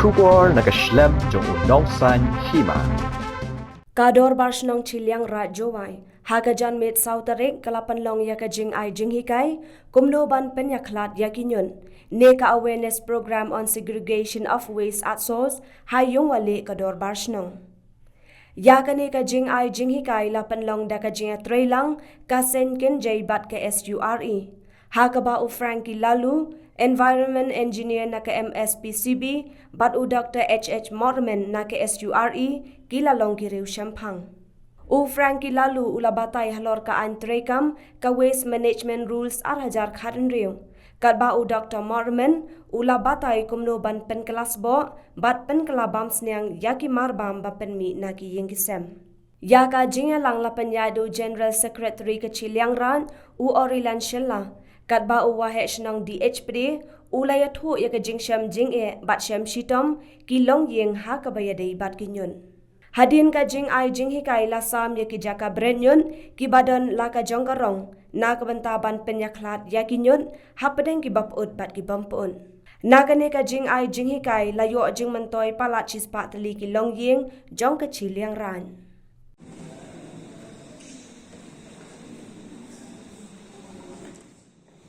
Shubor nakaslem jong unongsan hima. Kador barsnong chiliang ra jowai. Hagajan met sautarek kalapan long yaka jing ai jing hikai. Kumno ban penyaklat yakinyun. Neka awareness program on segregation of waste at source. Hayong wale kador barsnong. Yaka neka jing ai jing hikai lapan long daka jing trailang kasen ken jay bat ke SURE. Hakaba u Frankie Lalu, Environment Engineer na ke MSPCB, bat u Dr. H.H. Morman na ke SURE, kilalong kiriw Syampang. U Frankie Lalu ulabatay halor ka antrekam ka waste management rules arhajar kharin riw. Kadba u Dr. Morman ulabatay kumno ban penkelas bo, bat penkelabam sniang yaki marbam ba penmi na ki yengkisem. Yaka jinga lang lapanyado General Secretary ke Chiliang Ran u Orilan Shella. Kadba u wahe shnang DHPD ulayat ho ya ka jingsham jing e bat sham shitom kilong yeng ha kabayadai bat kinyun. Hadin ka jing ai jing hikai lasam ya ki jaka brenyun ki badan la ka jongkarong na kabantaban penyaklat ya kinyun hapadeng ki baput bat ki bampun. Nakane ka jing ai jing hikai layo jing mentoy palat chispa tali kilong yeng jong ka Chiliang Ran.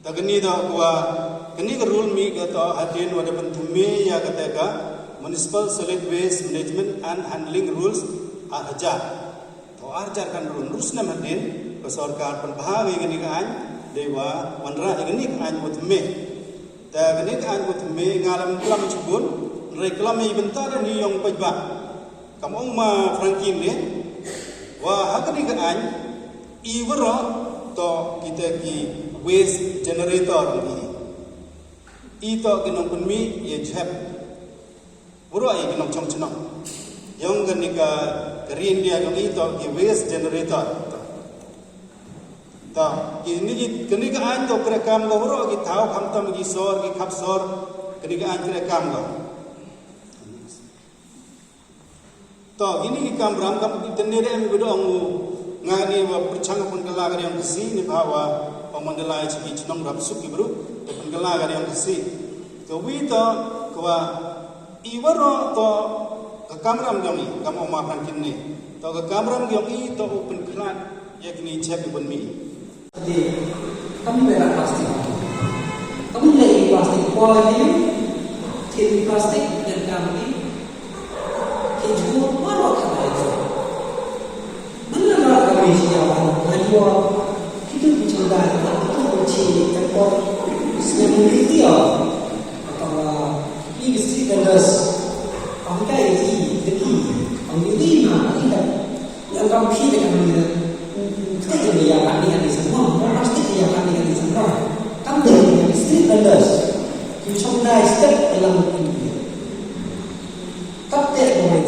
Tagani do kuwa kani ka rule mi ka to hadin wada pentume ya kateka municipal solid waste management and handling rules arja to arja kan rules na hadin ka sarkar panbahagi kani ka an dewa wanra kani ka an mutme ta kani ka an mutme ngalam klam chubun reklam i bentar ni yong pajba kamong ma frankin ne wa hakani ka an iwro to kita ki waste generator ni ito ginong punmi ye jeb puro ay ginong chongchnong yung ganika green dia yung ito ki waste generator ta ini ganika an to krekam go puro ki thau khamtam ki sor ki khap sor ganika an krekam go to ini ki kam ram kam tenere am gudo angu ngani wa perchang pun kala gari ang kisi ni bawa pemandalai ciki cenong rap suki bro depan kala gari ang kisi to wita kwa iwaro to ke kamram gami kamu makan kini to ke kamram gami to open klan yakni cek ibun mi di kami berak plastik kami dari plastik kuali tin plastik dan kami kejual marok kata itu Siapa kedua kita bicara kita bercakap tentang sustainability atau industri gas angkai ini deki angkai mana kita yang kami kita kita jadi yang kami semua pasti yang kami semua kami industri gas kita sudah step dalam ini kapten